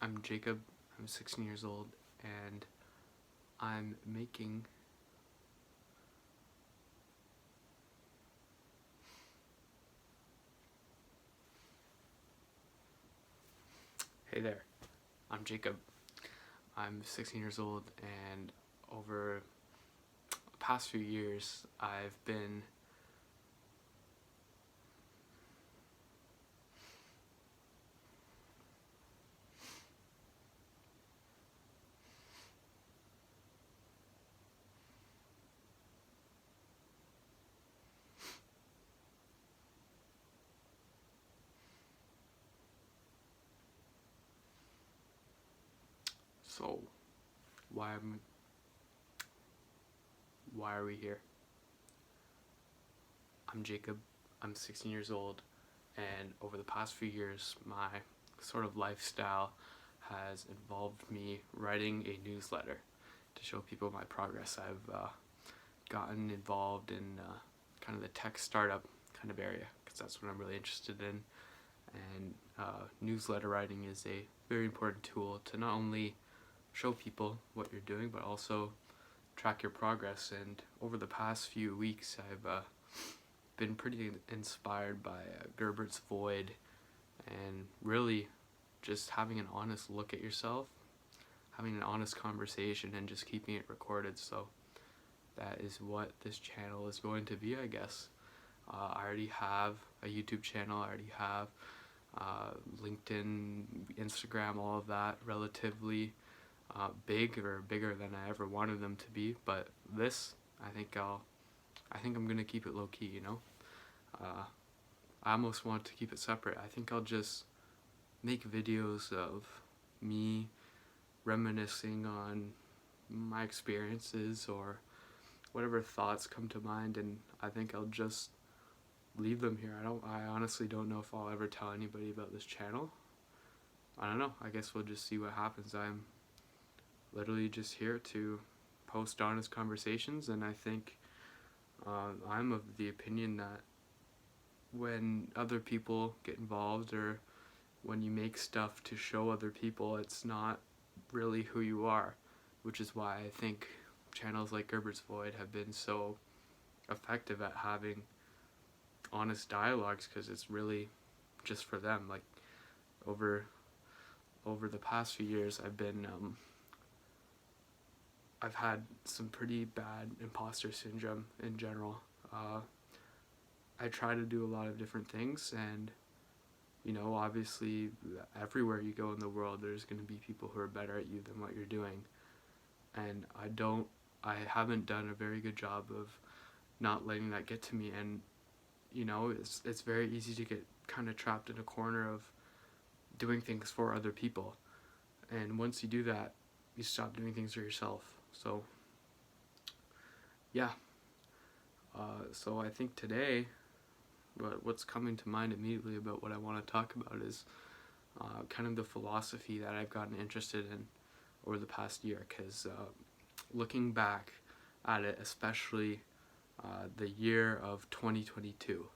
I'm Jacob, I'm 16 years old, and I'm making Hey there, I'm Jacob. I'm 16 years old, and over the past few years, I've been so why am why are we here? I'm Jacob. I'm 16 years old, and over the past few years, my sort of lifestyle has involved me writing a newsletter to show people my progress. I've gotten involved in kind of the tech startup kind of area because that's what I'm really interested in. And newsletter writing is a very important tool to not only show people what you're doing, but also track your progress. And over the past few weeks, I've been pretty inspired by Gerbert's Void, and really just having an honest look at yourself, having an honest conversation, and just keeping it recorded. So that is what this channel is going to be, I guess. I already have a YouTube channel, I already have LinkedIn, Instagram, all of that, relatively big or bigger than I ever wanted them to be. But this, I think I'm gonna keep it low key, you know. I almost want to keep it separate. I think I'll just make videos of me reminiscing on my experiences or whatever thoughts come to mind, and I think I'll just leave them here. I honestly don't know if I'll ever tell anybody about this channel. I don't know. I guess we'll just see what happens. I'm literally just here to post honest conversations, and I think I'm of the opinion that when other people get involved, or when you make stuff to show other people, it's not really who you are, which is why I think channels like Gerbert's Void have been so effective at having honest dialogues, because it's really just for them. Like over the past few years, I've had some pretty bad imposter syndrome in general. I try to do a lot of different things, and you know, obviously everywhere you go in the world, there's going to be people who are better at you than what you're doing, and I haven't done a very good job of not letting that get to me. And you know, it's very easy to get kind of trapped in a corner of doing things for other people, and once you do that, you stop doing things for yourself. So yeah, so I think today what's coming to mind immediately about what I want to talk about is kind of the philosophy that I've gotten interested in over the past year, because looking back at it, especially the year of 2022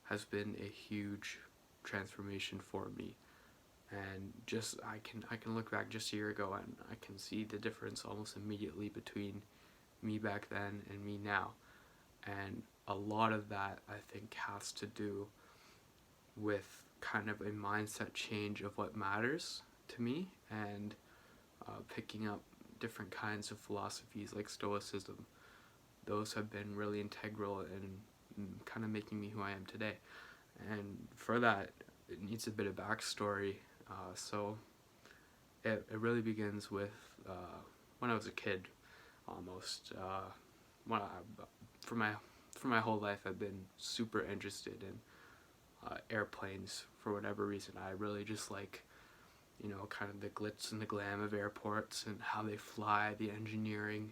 has been a huge transformation for me. And just I can look back just a year ago, and I can see the difference almost immediately between me back then and me now. And a lot of that, I think, has to do with kind of a mindset change of what matters to me, and picking up different kinds of philosophies like Stoicism. Those have been really integral in kind of making me who I am today. And for that, it needs a bit of backstory. So it really begins with when I was a kid, almost. For my whole life, I've been super interested in airplanes for whatever reason. I really just like, you know, kind of the glitz and the glam of airports and how they fly, the engineering.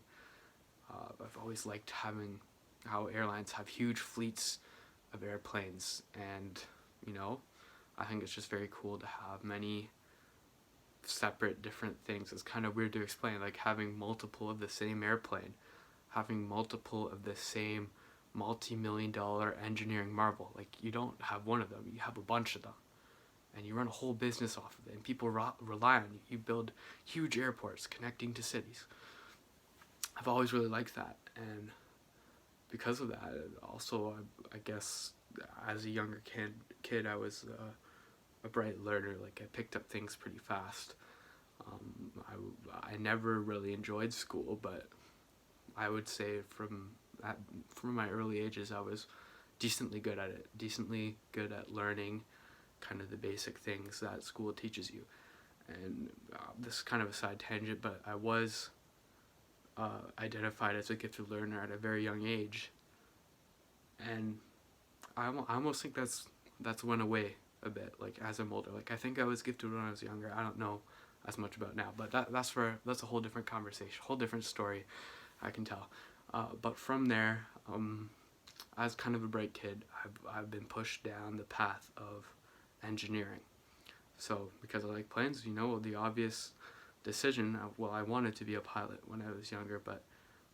I've always liked having how airlines have huge fleets of airplanes, and you know, I think it's just very cool to have many separate different things. It's kind of weird to explain, like having multiple of the same airplane, having multiple of the same multi-million-dollar engineering marvel. Like, you don't have one of them, you have a bunch of them. and you run a whole business off of it, and people rely on you. You build huge airports connecting to cities. I've always really liked that, and because of that, also I guess as a younger kid I was a bright learner. Like, I picked up things pretty fast. I never really enjoyed school, but I would say from my early ages I was decently good at it, decently good at learning kind of the basic things that school teaches you. And this is kind of a side tangent, but I was identified as a gifted learner at a very young age, and I almost think that's went away a bit, like, as I'm older. Like, I think I was gifted when I was younger. I don't know as much about now, but that's a whole different conversation, whole different story, I can tell. But from there, as kind of a bright kid, I've been pushed down the path of engineering. So because I like planes, the obvious decision, well, I wanted to be a pilot when I was younger, but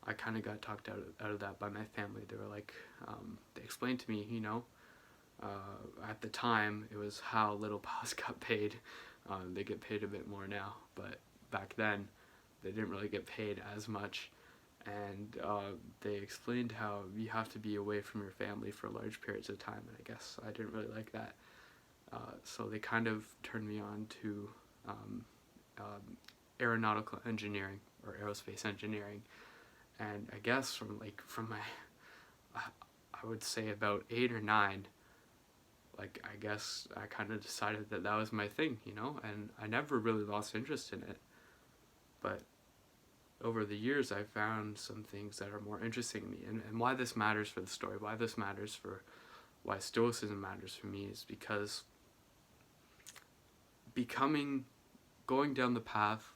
I kind of got talked out of that by my family. They were like, they explained to me, at the time it was how little pilots got paid. They get paid a bit more now, but back then they didn't really get paid as much. And they explained how you have to be away from your family for large periods of time, and I guess I didn't really like that. So they kind of turned me on to aeronautical engineering or aerospace engineering. And I guess from my, I would say about 8 or 9, like, I guess I kind of decided that was my thing, and I never really lost interest in it. But over the years, I found some things that are more interesting to me, and why this matters for the story, why Stoicism matters for me, is because going down the path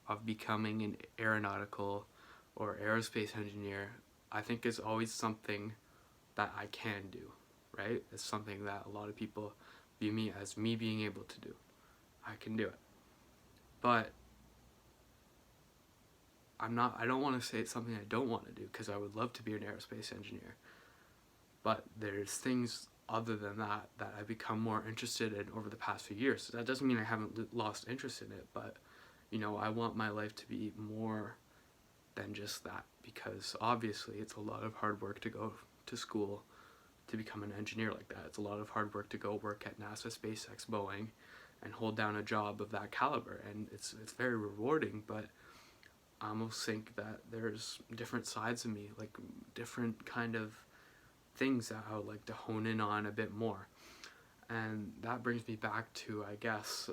of becoming an aeronautical or aerospace engineer, I think is always something that I can do, right? It's something that a lot of people view me as me being able to do. I can do it. But I don't want to say it's something I don't want to do, because I would love to be an aerospace engineer. But there's things other than that I've become more interested in over the past few years. That doesn't mean I haven't lost interest in it, but I want my life to be more than just that, because obviously it's a lot of hard work to go to school to become an engineer like that. It's a lot of hard work to go work at NASA, SpaceX, Boeing, and hold down a job of that caliber, and it's very rewarding. But I almost think that there's different sides of me, like different kind of things that I would like to hone in on a bit more. And that brings me back to, I guess,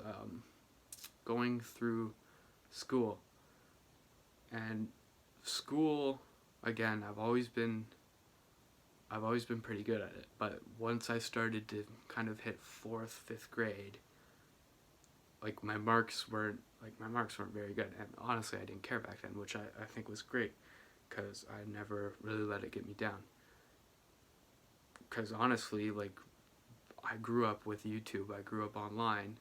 going through school. And school, again, I've always been pretty good at it, but once I started to kind of hit 4th, 5th grade, like, my marks weren't very good, and honestly I didn't care back then, which I think was great, because I never really let it get me down. Because honestly, like, I grew up with YouTube, I grew up online.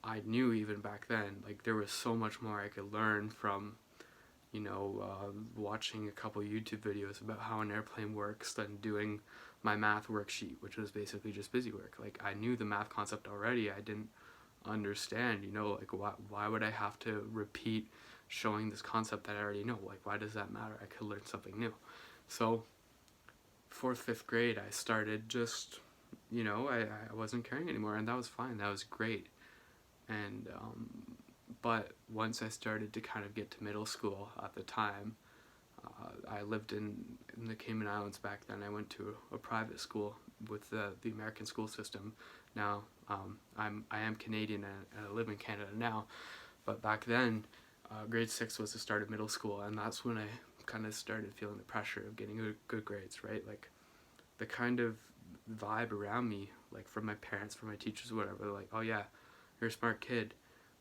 I knew even back then, like, there was so much more I could learn from watching a couple YouTube videos about how an airplane works than doing my math worksheet, which was basically just busy work. Like, I knew the math concept already. I didn't understand, like, why would I have to repeat showing this concept that I already know? Like, why does that matter? I could learn something new. So 4th, 5th grade, I started just, I wasn't caring anymore, and that was fine. That was great. And but once I started to kind of get to middle school, at the time, I lived in the Cayman Islands back then. I went to a private school with the American school system. Now I am Canadian, and I live in Canada now, but back then, grade 6 was the start of middle school, and that's when I kind of started feeling the pressure of getting good grades, right? Like, the kind of vibe around me, like, from my parents, from my teachers, whatever, like, oh yeah, you're a smart kid,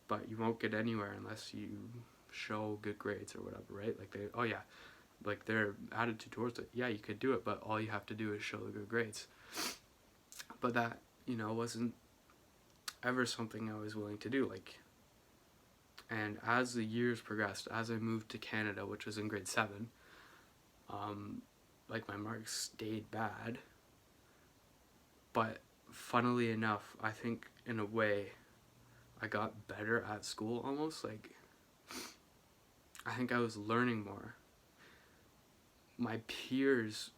but you won't get anywhere unless you show good grades or whatever, right? Like, like, their attitude towards it, yeah, you could do it, but all you have to do is show the good grades. But that, wasn't ever something I was willing to do. Like, and as the years progressed, as I moved to Canada, which was in grade 7, like, my marks stayed bad, but funnily enough, I think in a way, I got better at school almost. Like, I think I was learning more. My peers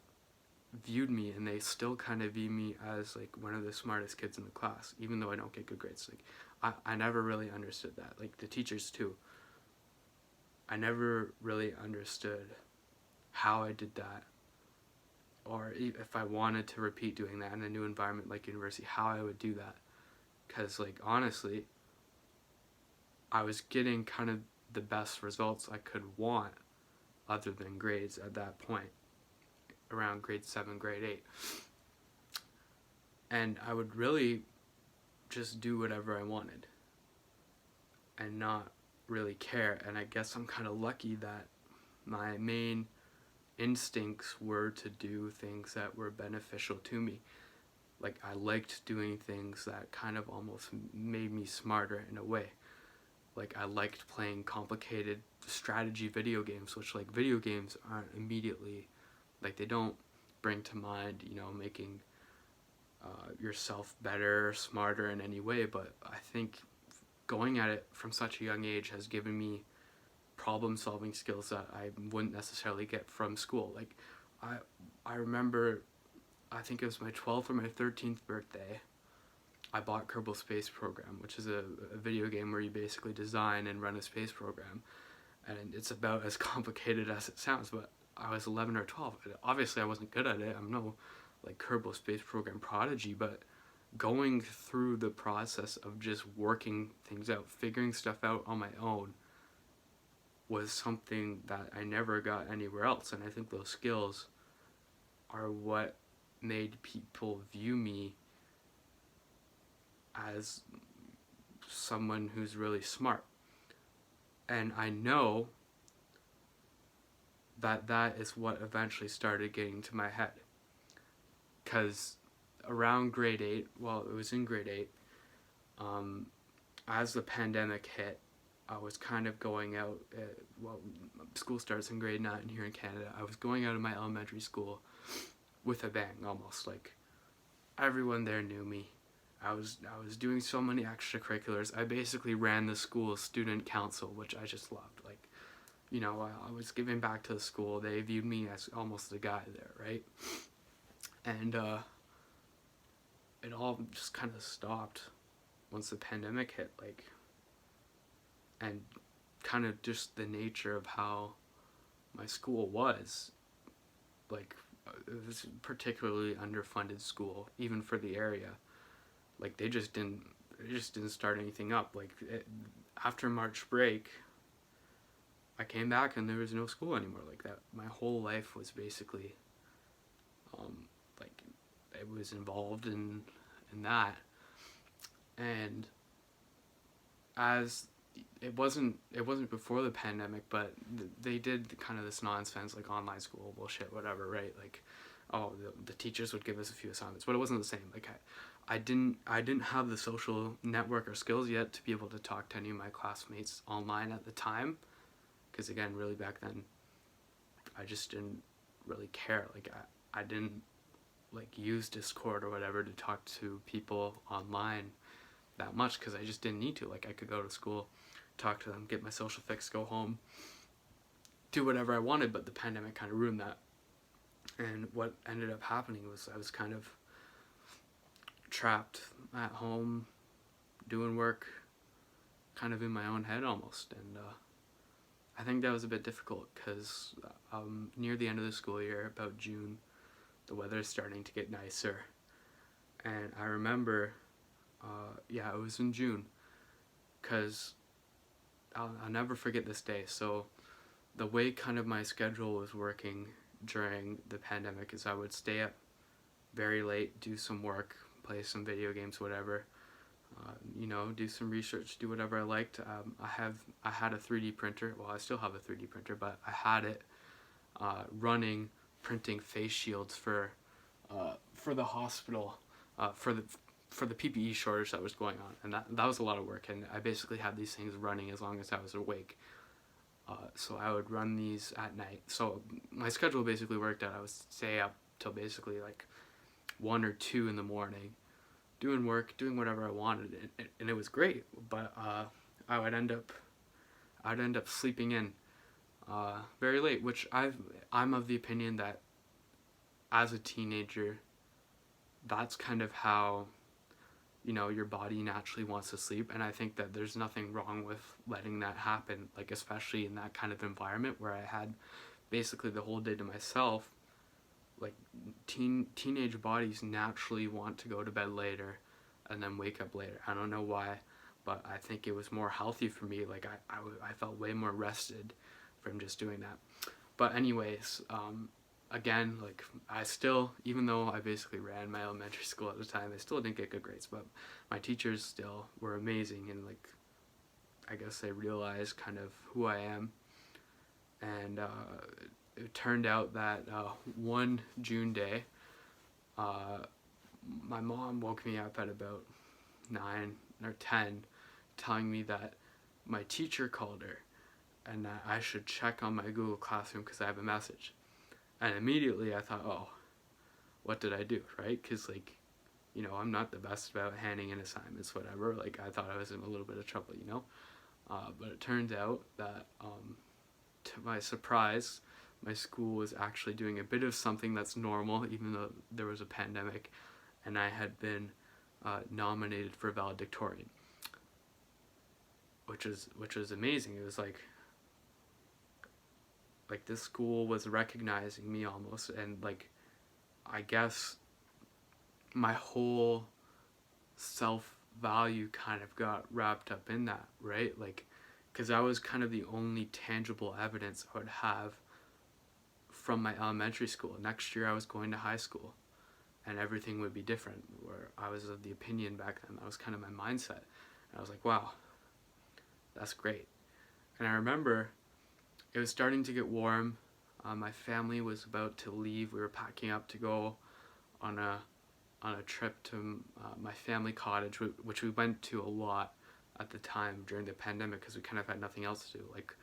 viewed me, and they still kind of view me as like one of the smartest kids in the class, even though I don't get good grades. Like, I never really understood that. Like, the teachers too. I never really understood how I did that, or if I wanted to repeat doing that in a new environment like university, how I would do that. Because, like, honestly, I was getting kind of the best results I could want other than grades at that point, around grade 7, grade 8. And I would really just do whatever I wanted and not really care. And I guess I'm kind of lucky that my main instincts were to do things that were beneficial to me. Like, I liked doing things that kind of almost made me smarter in a way. Like, I liked playing complicated strategy video games, which, like, video games aren't immediately, like, they don't bring to mind, you know, making yourself better, smarter in any way, but I think going at it from such a young age has given me problem-solving skills that I wouldn't necessarily get from school. Like, I remember, I think it was my 12th or my 13th birthday, I bought Kerbal Space Program, which is a video game where you basically design and run a space program, and it's about as complicated as it sounds, but I was 11 or 12. Obviously, I wasn't good at it. I'm no, like, Kerbal Space Program prodigy, but going through the process of just working things out, figuring stuff out on my own, was something that I never got anywhere else. And I think those skills are what made people view me as someone who's really smart. And I know that that is what eventually started getting to my head. Because around grade 8, well, it was in grade 8, as the pandemic hit, I was kind of going out, well, school starts in grade 9 here in Canada. I was going out of my elementary school with a bang, almost. Like, everyone there knew me. I was doing so many extracurriculars. I basically ran the school's student council, which I just loved. Like, you know, I was giving back to the school. They viewed me as almost the guy there, right? And it all just kind of stopped once the pandemic hit, like, and kind of just the nature of how my school was. Like, it was a particularly underfunded school, even for the area. Like, they just didn't start anything up. Like, after March break, I came back and there was no school anymore. Like, that, my whole life was basically, like, it was involved in that. And as it wasn't before the pandemic, but they did kind of this nonsense, like, online school bullshit, whatever, right? Like, oh, the teachers would give us a few assignments, but it wasn't the same. Like, I didn't have the social network or skills yet to be able to talk to any of my classmates online at the time, because, again, really back then, I just didn't really care. Like, I didn't, like, use Discord or whatever to talk to people online that much, because I just didn't need to. Like, I could go to school, talk to them, get my social fix, go home, do whatever I wanted, but the pandemic kind of ruined that. And what ended up happening was I was kind of trapped at home, doing work, kind of in my own head almost. And I think that was a bit difficult, because near the end of the school year, about June, the weather's starting to get nicer. And I remember, it was in June, because I'll never forget this day. So the way kind of my schedule was working during the pandemic is I would stay up very late, do some work, play some video games, whatever, do some research, do whatever I liked. I had a 3D printer. Well, I still have a 3D printer, but I had it running, printing face shields for the hospital, for the PPE shortage that was going on, and that was a lot of work. And I basically had these things running as long as I was awake. So I would run these at night. So my schedule basically worked out. I would stay up till basically like 1 or 2 in the morning, doing work, doing whatever I wanted, and it was great. But I would end up I'd end up sleeping in very late, which I'm of the opinion that as a teenager, that's kind of how, you know, your body naturally wants to sleep. And I think that there's nothing wrong with letting that happen, like especially in that kind of environment where I had basically the whole day to myself. Like teenage bodies naturally want to go to bed later and then wake up later. I don't know why, but I think it was more healthy for me. Like I felt way more rested from just doing that. But anyways, again, like I still, even though I basically ran my elementary school at the time, I still didn't get good grades, but my teachers still were amazing, and like I guess they realized kind of who I am. And it turned out that one June day, my mom woke me up at about 9 or 10, telling me that my teacher called her and that I should check on my Google Classroom because I have a message. And immediately I thought, oh, what did I do, right? Because, like, you know, I'm not the best about handing in assignments, whatever. Like, I thought I was in a little bit of trouble, you know? But it turns out that, to my surprise, my school was actually doing a bit of something that's normal, even though there was a pandemic, and I had been nominated for valedictorian, which was amazing. It was like this school was recognizing me almost, and like I guess my whole self-value kind of got wrapped up in that, right? Like, because that was kind of the only tangible evidence I would have from my elementary school. Next year I was going to high school and everything would be different, where I was of the opinion back then, that was kind of my mindset. And I was like, wow, that's great. And I remember it was starting to get warm. My family was about to leave. We were packing up to go on a trip to my family cottage, which we went to a lot at the time during the pandemic because we kind of had nothing else to do. Like,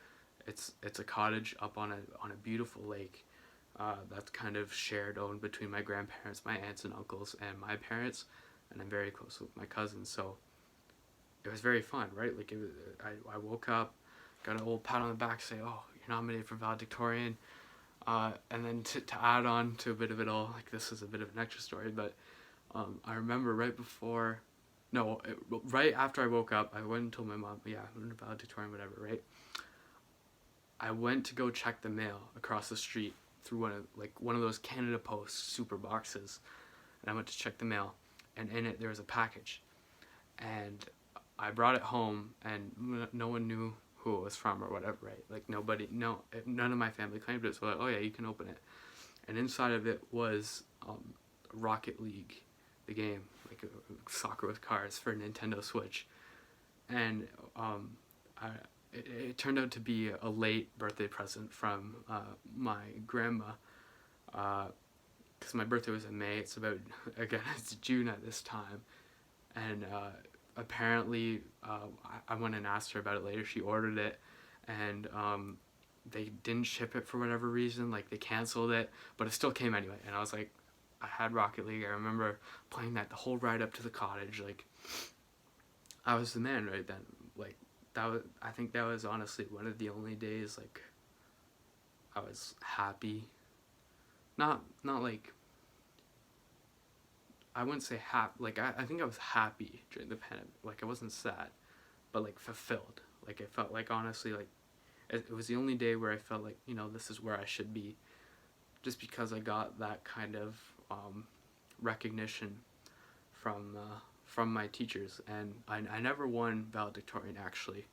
it's a cottage up on a beautiful lake that's kind of shared, owned between my grandparents, my aunts and uncles, and my parents, and I'm very close with my cousins. So it was very fun, right? Like, I woke up, got an old pat on the back, say, oh, you're nominated for valedictorian. And then to add on to a bit of it all, like this is a bit of an extra story, but I remember right after I woke up, I went and told my mom, yeah, I'm a valedictorian, whatever, right? I went to go check the mail across the street through one of those Canada Post super boxes, and I went to check the mail, and in it there was a package, and I brought it home, and no one knew who it was from or whatever, right? Like none of my family claimed it, so like, oh yeah, you can open it. And inside of it was Rocket League, the game, like soccer with cars for Nintendo Switch. And it turned out to be a late birthday present from my grandma, because my birthday was in May. It's June at this time, and apparently I went and asked her about it later. She ordered it, and they didn't ship it for whatever reason. Like, they canceled it, but it still came anyway. And I was like, I had Rocket League. I remember playing that the whole ride up to the cottage. Like, I was the man right then. Like, I think that was honestly one of the only days like I was happy. Not like, I wouldn't say happy. Like, I think I was happy during the pandemic. Like, I wasn't sad, but like fulfilled. Like, it felt like, honestly, like it was the only day where I felt like, you know, this is where I should be, just because I got that kind of recognition from my teachers. And I never won valedictorian, actually,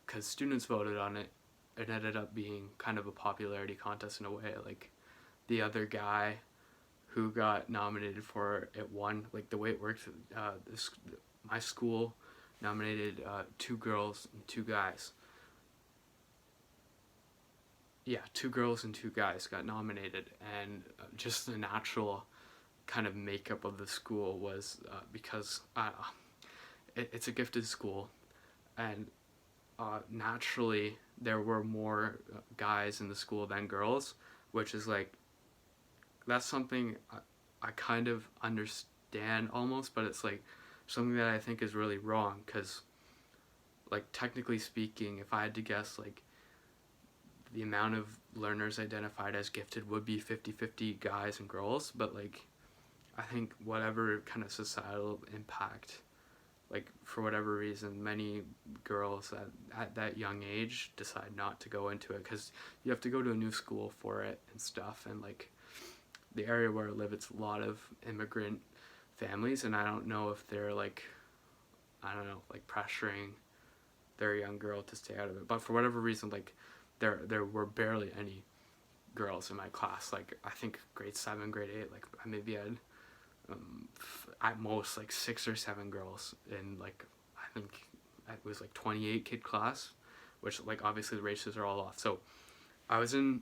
because students voted on it. It ended up being kind of a popularity contest in a way. Like, the other guy who got nominated for it won. Like, the way it worked, my school nominated 2 girls and 2 guys. Yeah, 2 girls and 2 guys got nominated, and just the natural kind of makeup of the school was because it's a gifted school, and naturally there were more guys in the school than girls, which is like, that's something I kind of understand understand almost, but it's like something that I think is really wrong, because like technically speaking, if I had to guess, like the amount of learners identified as gifted would be 50-50 guys and girls, but like I think whatever kind of societal impact, like for whatever reason, many girls at that young age decide not to go into it, because you have to go to a new school for it and stuff, and like the area where I live, it's a lot of immigrant families, and I don't know if they're like, I don't know, like pressuring their young girl to stay out of it, but for whatever reason, like there were barely any girls in my class. Like I think grade 7, grade 8, like I maybe had at most like 6 or 7 girls in, like I think it was like 28 kid class, which like obviously the ratios are all off. So I was in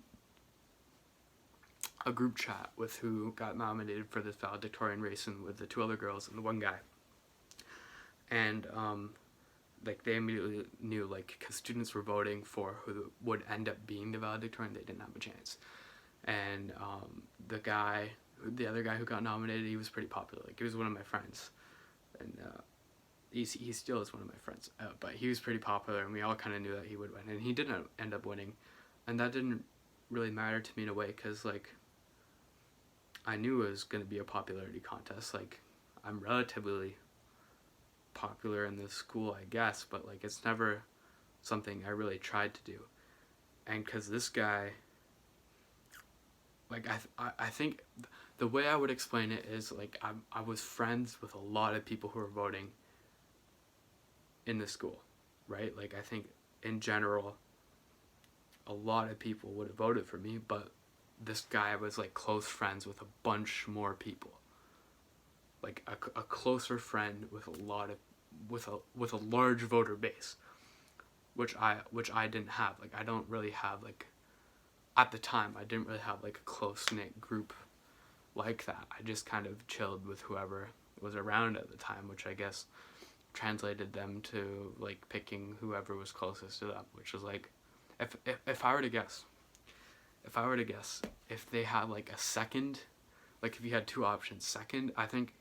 a group chat with who got nominated for this valedictorian race, and with the 2 other girls and the 1 guy, and like they immediately knew, like, because students were voting for who would end up being the valedictorian, they didn't have a chance. And the other guy who got nominated, he was pretty popular. Like he was one of my friends, and he still is one of my friends. But he was pretty popular, and we all kind of knew that he would win, and he didn't end up winning, and that didn't really matter to me in a way, because like I knew it was gonna be a popularity contest. Like I'm relatively popular in this school, I guess, but like it's never something I really tried to do. And because this guy, like I think the way I would explain it is like I was friends with a lot of people who were voting in the school, right? Like I think in general a lot of people would have voted for me, but this guy was like close friends with a bunch more people, like a closer friend with a lot of with a large voter base, which I didn't have. Like I don't really have, like at the time I didn't really have like a close knit group like that. I just kind of chilled with whoever was around at the time, which I guess translated them to like picking whoever was closest to them, which was like if I were to guess, if they had like a second, like if you had 2 options, second, I think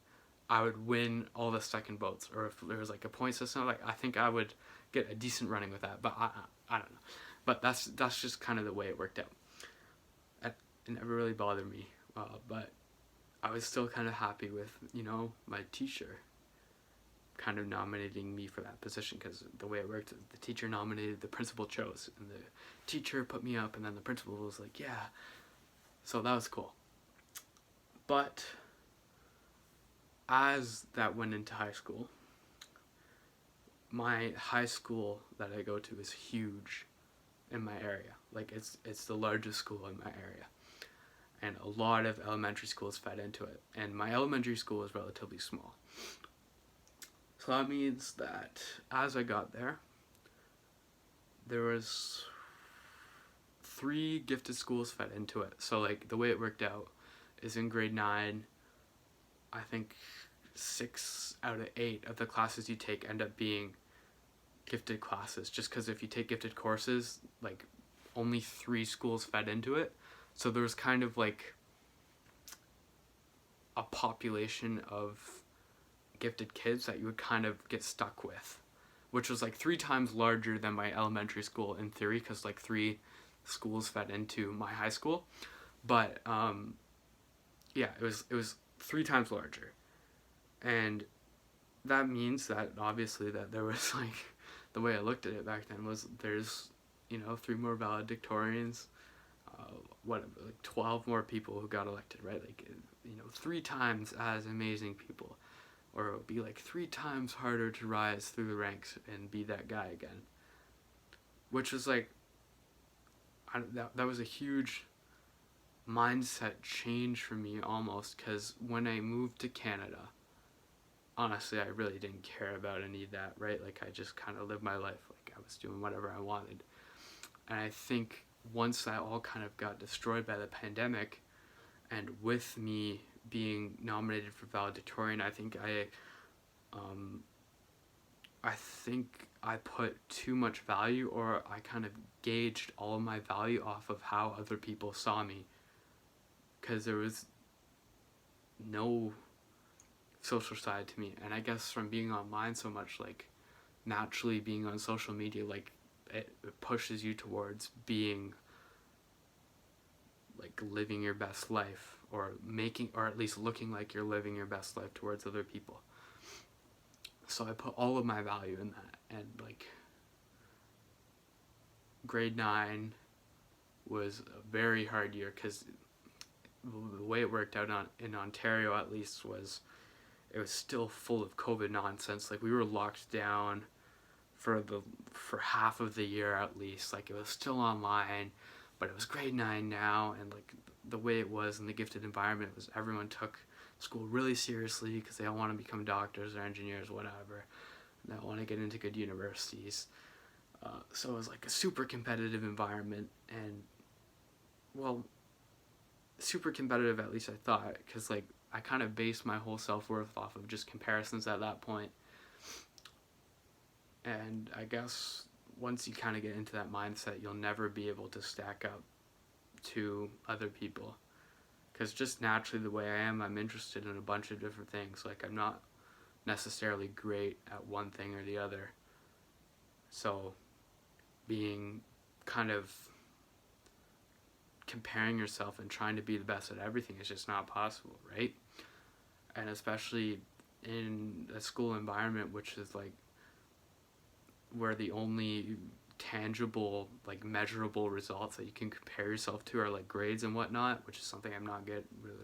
I would win all the second votes. Or if there was like a point system, like I think I would get a decent running with that. But I don't know. But that's just kind of the way it worked out. It never really bothered me. But I was still kind of happy with, you know, my teacher kind of nominating me for that position, because the way it worked, the teacher nominated, the principal chose, and the teacher put me up, and then the principal was like, yeah. So that was cool. But as that went into high school, my high school that I go to is huge in my area. Like it's the largest school in my area, and a lot of elementary schools fed into it, and my elementary school is relatively small. So that means that as I got there, there was 3 gifted schools fed into it. So like the way it worked out is in grade 9, I think 6 out of 8 of the classes you take end up being gifted classes, just because if you take gifted courses, like only 3 schools fed into it. So there was kind of like a population of gifted kids that you would kind of get stuck with, which was like 3 times larger than my elementary school in theory, because like 3 schools fed into my high school. But yeah, it was 3 times larger, and that means that obviously that there was like, the way I looked at it back then was there's, you know, 3 more valedictorians, whatever, like 12 more people who got elected, right? Like, you know, 3 times as amazing people, or it would be like 3 times harder to rise through the ranks and be that guy again, which was like, that was a huge mindset change for me almost, because when I moved to Canada, honestly, I really didn't care about any of that, right? Like I just kind of lived my life, like I was doing whatever I wanted. And I think once that all kind of got destroyed by the pandemic, and with me being nominated for valedictorian, I think I put too much value, or I kind of gauged all of my value off of how other people saw me, because there was no social side to me. And I guess from being online so much, like naturally being on social media, like it pushes you towards being like living your best life, or making, or at least looking like you're living your best life towards other people. So I put all of my value in that. And like grade 9 was a very hard year, because the way it worked out in Ontario at least was it was still full of COVID nonsense. Like we were locked down for half of the year at least. Like it was still online, but it was grade 9 now, and like the way it was in the gifted environment was everyone took school really seriously because they all want to become doctors or engineers, whatever. And they want to get into good universities. So it was like a super competitive environment, and well, super competitive, at least I thought, because like I kind of based my whole self-worth off of just comparisons at that point. And I guess once you kind of get into that mindset, you'll never be able to stack up to other people, because just naturally the way I am, I'm interested in a bunch of different things. Like I'm not necessarily great at one thing or the other, so being kind of comparing yourself and trying to be the best at everything is just not possible, right? And especially in a school environment, which is like where the only tangible, like measurable results that you can compare yourself to are like grades and whatnot, which is something I'm not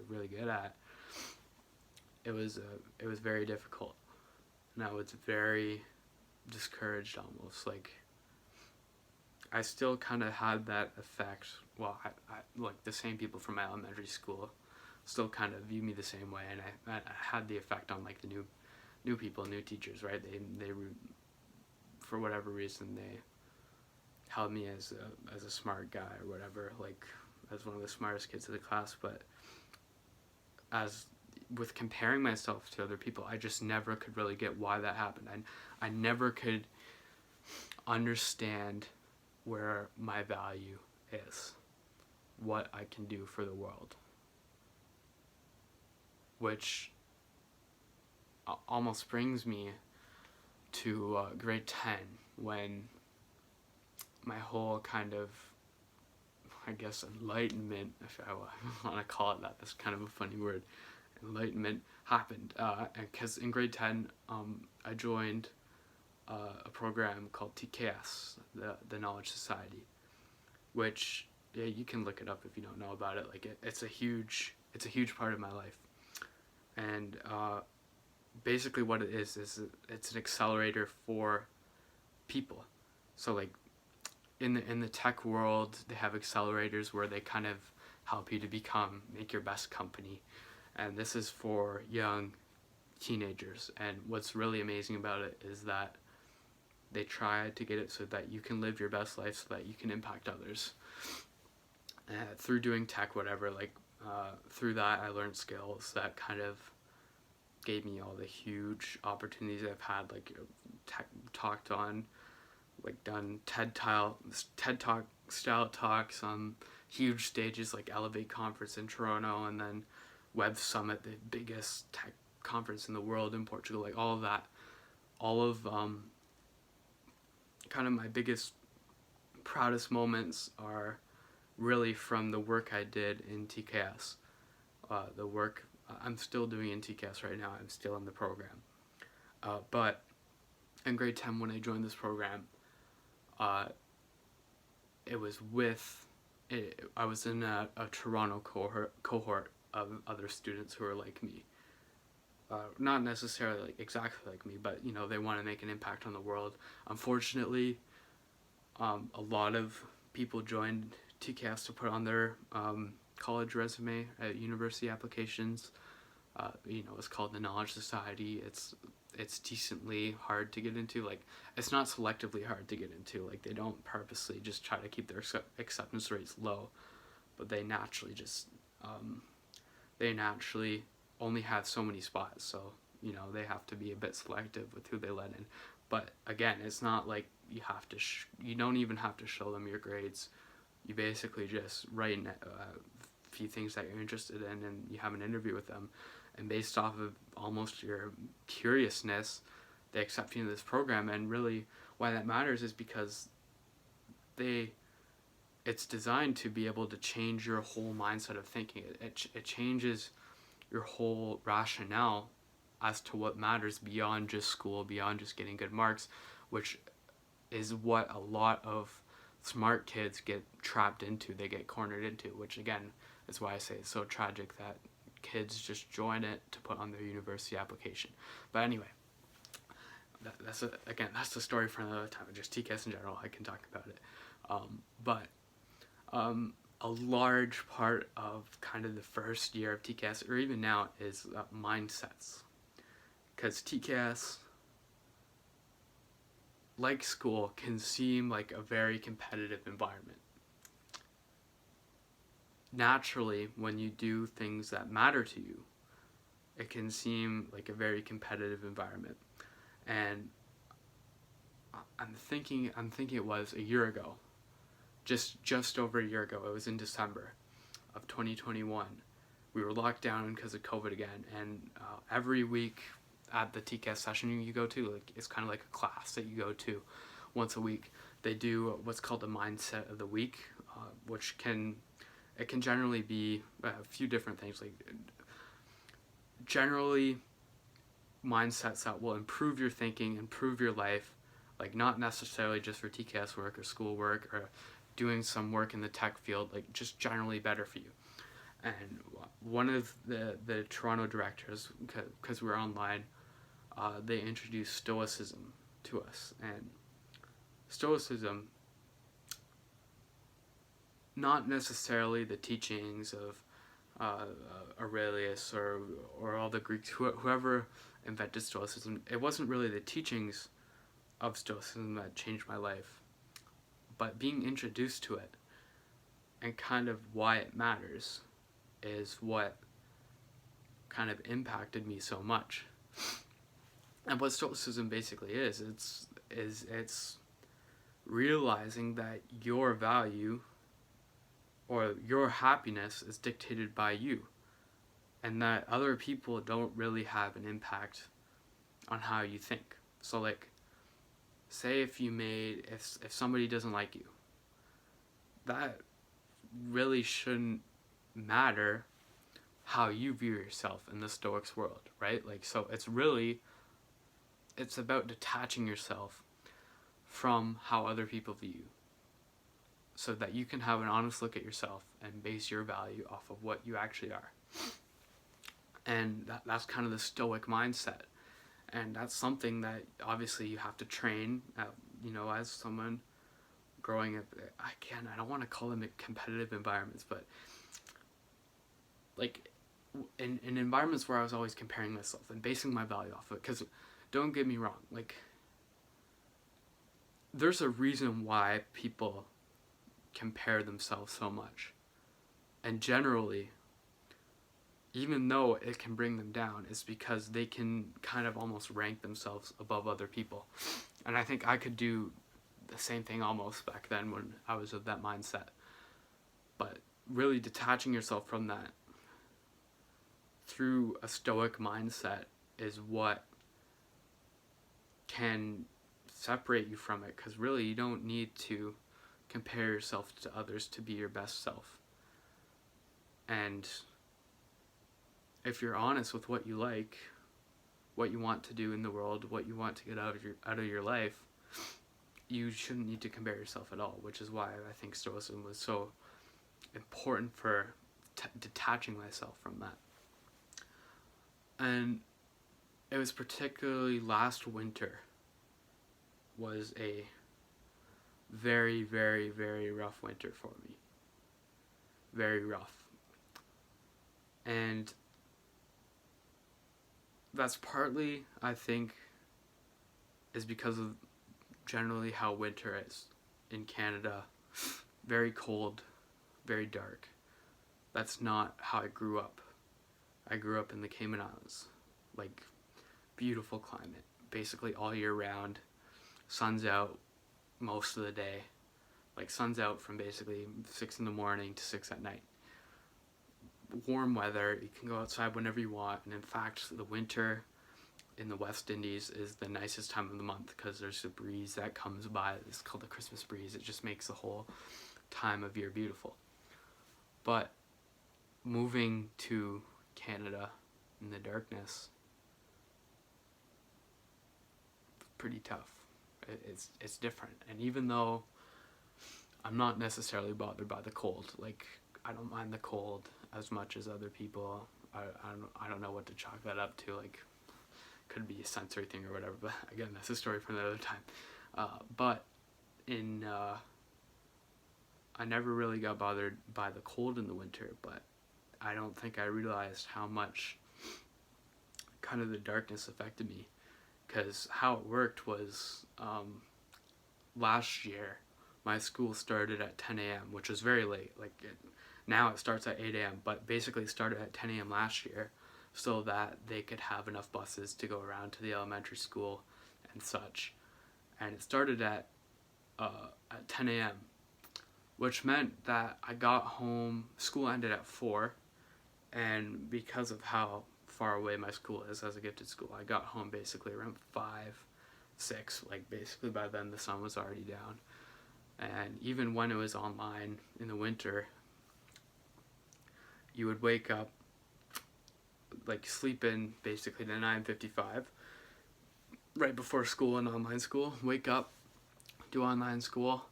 really good at. It was very difficult, and I was very discouraged almost. Like I still kind of had that effect. Well, I like the same people from my elementary school still kind of view me the same way, and I had the effect on like the new people, new teachers, right? They for whatever reason they held me as a smart guy or whatever, like as one of the smartest kids of the class. But as with comparing myself to other people, I just never could really get why that happened. I never could understand where my value is, what I can do for the world, which almost brings me to grade 10, when my whole kind of, I guess, enlightenment, if I want to call it that, that's kind of a funny word, enlightenment happened, because in grade 10 I joined a program called TKS, the Knowledge Society, which, yeah, you can look it up if you don't know about it. Like it's a huge part of my life. And basically what it is it's an accelerator for people. So like in the tech world, they have accelerators where they kind of help you to make your best company, and this is for young teenagers. And what's really amazing about it is that they try to get it so that you can live your best life, so that you can impact others through doing tech, whatever. Like through that, I learned skills that kind of gave me all the huge opportunities I've had, like talked on, like done TED Talk style talks on huge stages like Elevate Conference in Toronto, and then Web Summit, the biggest tech conference in the world in Portugal. Like all of that, all of kind of my biggest, proudest moments are really from the work I did in TKS. The work I'm still doing in TKS right now. I'm still in the program. But in grade 10, when I joined this program, it was I was in a Toronto cohort of other students who are like me. Not necessarily like exactly like me, but you know, they want to make an impact on the world. Unfortunately, a lot of people joined TKS to put on their college resume at university applications. You know, it's called the Knowledge Society. It's decently hard to get into. Like, it's not selectively hard to get into. Like, they don't purposely just try to keep their acceptance rates low, but they naturally only have so many spots. So, you know, they have to be a bit selective with who they let in. But again, it's not like you have to you don't even have to show them your grades. You basically just write a few things that you're interested in, and you have an interview with them, and based off of almost your curiousness, they accept you into this program. And really, why that matters is because it's designed to be able to change your whole mindset of thinking. It changes your whole rationale as to what matters beyond just school, beyond just getting good marks, which is what a lot of smart kids get trapped into, they get cornered into, which again is why I say it's so tragic that kids just join it to put on their university application. But anyway, that's the story for another time. Just TCAS in general, I can talk about it. But a large part of kind of the first year of TCAS, or even now, is mindsets. Because TCAS, like school, can seem like a very competitive environment. Naturally, when you do things that matter to you, it can seem like a very competitive environment. And I'm thinking it was a year ago, just over a year ago. It was in December of 2021. We were locked down because of COVID again, and every week at the TCAS session you go to, like, it's kind of like a class that you go to once a week. They do what's called the mindset of the week, which can generally be a few different things. Like, generally mindsets that will improve your thinking, improve your life, like not necessarily just for TCAS work or school work or doing some work in the tech field, like just generally better for you. And one of the Toronto directors, because we're online, they introduced Stoicism to us. And Stoicism, not necessarily the teachings of Aurelius or all the Greeks, whoever invented Stoicism. It wasn't really the teachings of Stoicism that changed my life, but being introduced to it and kind of why it matters is what kind of impacted me so much. And what Stoicism basically is, it's realizing that your value or your happiness is dictated by you, and that other people don't really have an impact on how you think. So like, say if somebody doesn't like you, that really shouldn't matter how you view yourself in the Stoics world, right? Like, so it's about detaching yourself from how other people view you, so that you can have an honest look at yourself and base your value off of what you actually are. And that's kind of the Stoic mindset. And that's something that obviously you have to train, as someone growing up. Again, I don't want to call them competitive environments, but like in environments where I was always comparing myself and basing my value off of it. Because don't get me wrong, like, there's a reason why people compare themselves so much. And generally, even though it can bring them down, it's because they can kind of almost rank themselves above other people. And I think I could do the same thing almost back then when I was of that mindset. But really detaching yourself from that through a Stoic mindset is what can separate you from it, because really you don't need to compare yourself to others to be your best self. And if you're honest with what you like, what you want to do in the world, what you want to get out of your life, you shouldn't need to compare yourself at all, which is why I think Stoicism was so important for detaching myself from that. And it was particularly last winter was a very, very, very rough winter for me. Very rough. And that's partly, I think, is because of generally how winter is in Canada. Very cold, very dark. That's not how I grew up. I grew up in the Cayman Islands. Like, beautiful climate, basically all year round. Sun's out most of the day. Like, sun's out from basically 6 in the morning to 6 at night. warm weather. You can go outside whenever you want, and in fact, the winter in the West Indies is the nicest time of the month because there's a breeze that comes by. It's called the Christmas breeze. It just makes the whole time of year beautiful. But moving to Canada in the darkness, pretty tough. It's different, and even though I'm not necessarily bothered by the cold, like I don't mind the cold as much as other people. I don't know what to chalk that up to. Like, could be a sensory thing or whatever. But again, that's a story for another time. But in I never really got bothered by the cold in the winter, but I don't think I realized how much kind of the darkness affected me. Because how it worked was, last year, my school started at 10 a.m., which was very late. Now it starts at 8 a.m., but basically it started at 10 a.m. last year so that they could have enough buses to go around to the elementary school and such. And it started at 10 a.m., which meant that I got home, school ended at 4, and because of how far away my school is as a gifted school, I got home basically around 5, 6, like basically by then the sun was already down. And even when it was online in the winter, you would wake up, like sleep in basically to 9:55, right before school and online school, wake up, do online school,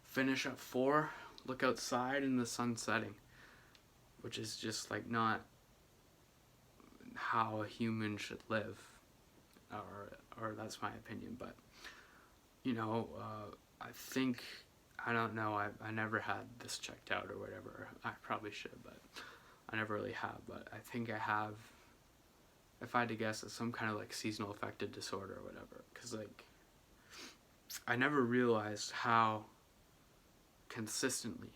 finish at 4, look outside and the sun setting, which is just like not how a human should live, or that's my opinion. But I think, I don't know, I never had this checked out or whatever. I probably should, but I never really have. But I think I have, if I had to guess, it's some kind of like seasonal affective disorder or whatever. Because like, I never realized how consistently,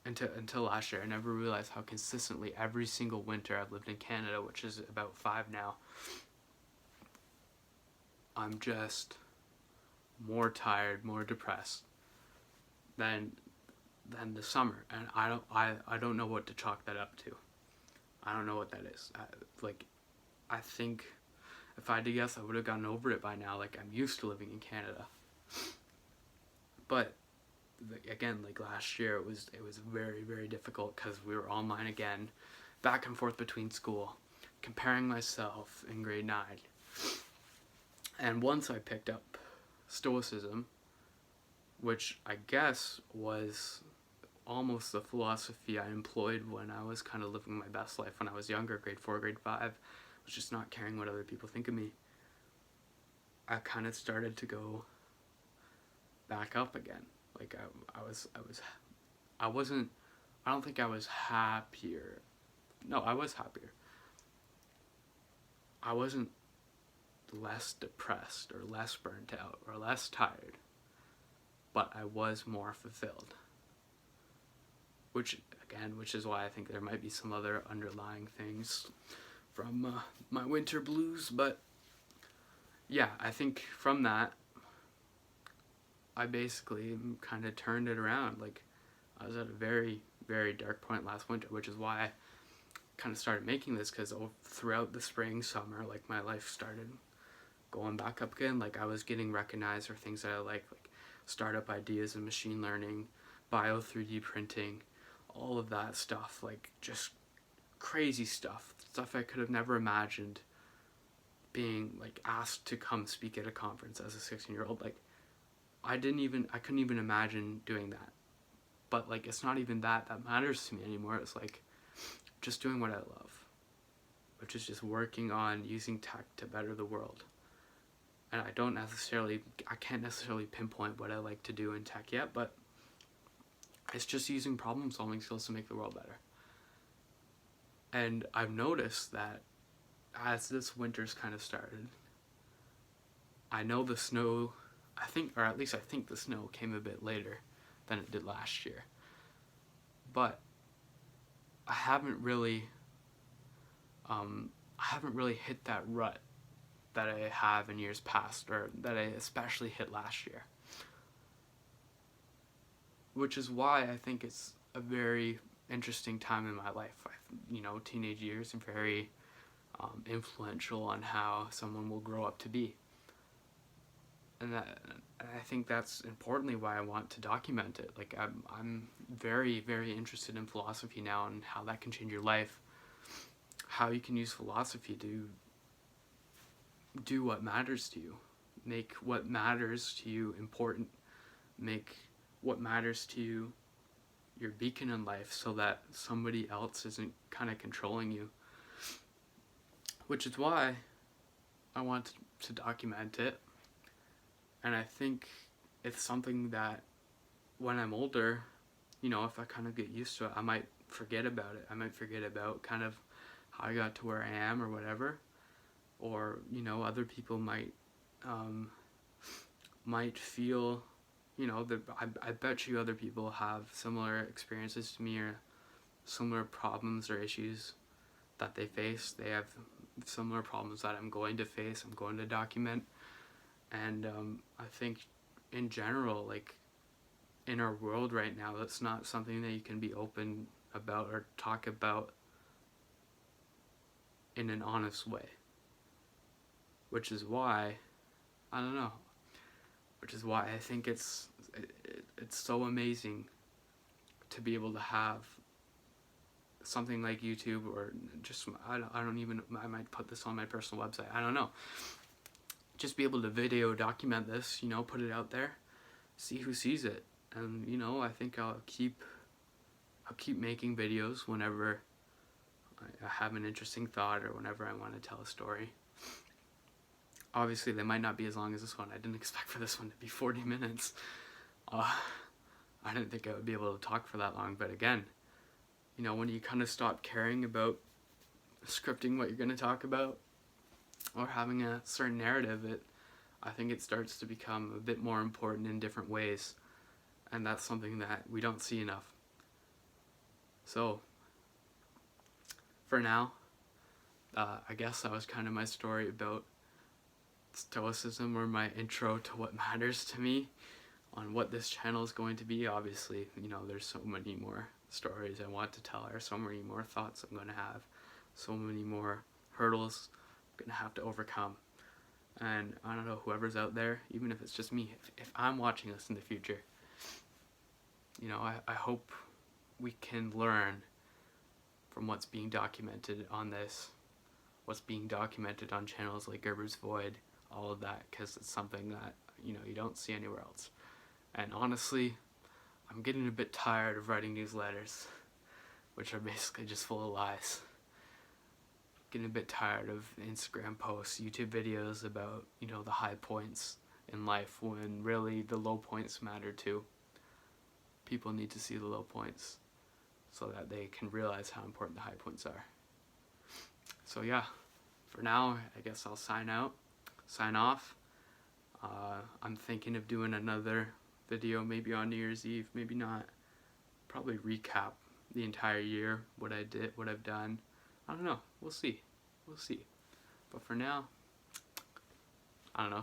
until last year, I never realized how consistently every single winter I've lived in Canada, which is about 5 now, I'm just more tired, more depressed than the summer, and I don't know what to chalk that up to. I don't know what that is. I think if I had to guess, I would have gotten over it by now. Like, I'm used to living in Canada, but again, like last year, it was very, very difficult because we were online again, back and forth between school, comparing myself in grade 9. And once I picked up Stoicism, which I guess was almost the philosophy I employed when I was kind of living my best life when I was younger, grade 4, grade 5, was just not caring what other people think of me. I kind of started to go back up again. Like I don't think I was happier. No, I was happier. I wasn't less depressed or less burnt out or less tired, but I was more fulfilled. Which is why I think there might be some other underlying things from my winter blues. But yeah, I think from that, I basically kind of turned it around. Like, I was at a very, very dark point last winter, which is why I kind of started making this, because throughout the spring, summer, like, my life started going back up again. Like, I was getting recognized for things that I like startup ideas in machine learning, bio 3D printing, all of that stuff, like, just crazy stuff I could have never imagined being, like, asked to come speak at a conference as a 16-year-old. Like, I couldn't even imagine doing that. But, like, it's not even that matters to me anymore. It's, like, just doing what I love, which is just working on using tech to better the world. And I can't necessarily pinpoint what I like to do in tech yet, but it's just using problem-solving skills to make the world better. And I've noticed that as this winter's kind of started, I know the snow, I think the snow came a bit later than it did last year. But I haven't really hit that rut that I have in years past, or that I especially hit last year. Which is why I think it's a very interesting time in my life. Teenage years are very influential on how someone will grow up to be. And I think that's importantly why I want to document it. Like I'm very, very interested in philosophy now and how that can change your life. How you can use philosophy to do what matters to you. Make what matters to you important. Make what matters to you your beacon in life, so that somebody else isn't kind of controlling you. Which is why I want to document it. And I think it's something that when I'm older, if I kind of get used to it, I might forget about it. I might forget about kind of how I got to where I am or whatever. Or, other people might feel, that I bet you other people have similar experiences to me, or similar problems or issues that they face. They have similar problems that I'm going to face, I'm going to document. And I think in general, like in our world right now, that's not something that you can be open about or talk about in an honest way. Which is why, I think it's so amazing to be able to have something like YouTube, or just, I might put this on my personal website, I don't know. Just be able to video document this, put it out there, see who sees it. And, I think I'll keep making videos whenever I have an interesting thought, or whenever I want to tell a story. Obviously, they might not be as long as this one. I didn't expect for this one to be 40 minutes. I didn't think I would be able to talk for that long, but again, when you kind of stop caring about scripting what you're going to talk about, or having a certain narrative, I think it starts to become a bit more important in different ways, and that's something that we don't see enough. So, for now, I guess that was kind of my story about Stoicism, or my intro to what matters to me, on what this channel is going to be. Obviously, there's so many more stories I want to tell, or so many more thoughts I'm going to have, so many more hurdles I'm going to have to overcome. And I don't know, whoever's out there, even if it's just me, if I'm watching this in the future, I hope we can learn from what's being documented on this, what's being documented on channels like Gerber's Void, all of that, because it's something that, you don't see anywhere else. And honestly, I'm getting a bit tired of writing newsletters, which are basically just full of lies. Getting a bit tired of Instagram posts, YouTube videos about, the high points in life, when really the low points matter too. People need to see the low points so that they can realize how important the high points are. So yeah, for now, I guess I'll sign off. I'm thinking of doing another video, maybe on New Year's Eve, maybe not. Probably recap the entire year, what I did, what I've done. I don't know, we'll see. But for now, I don't know.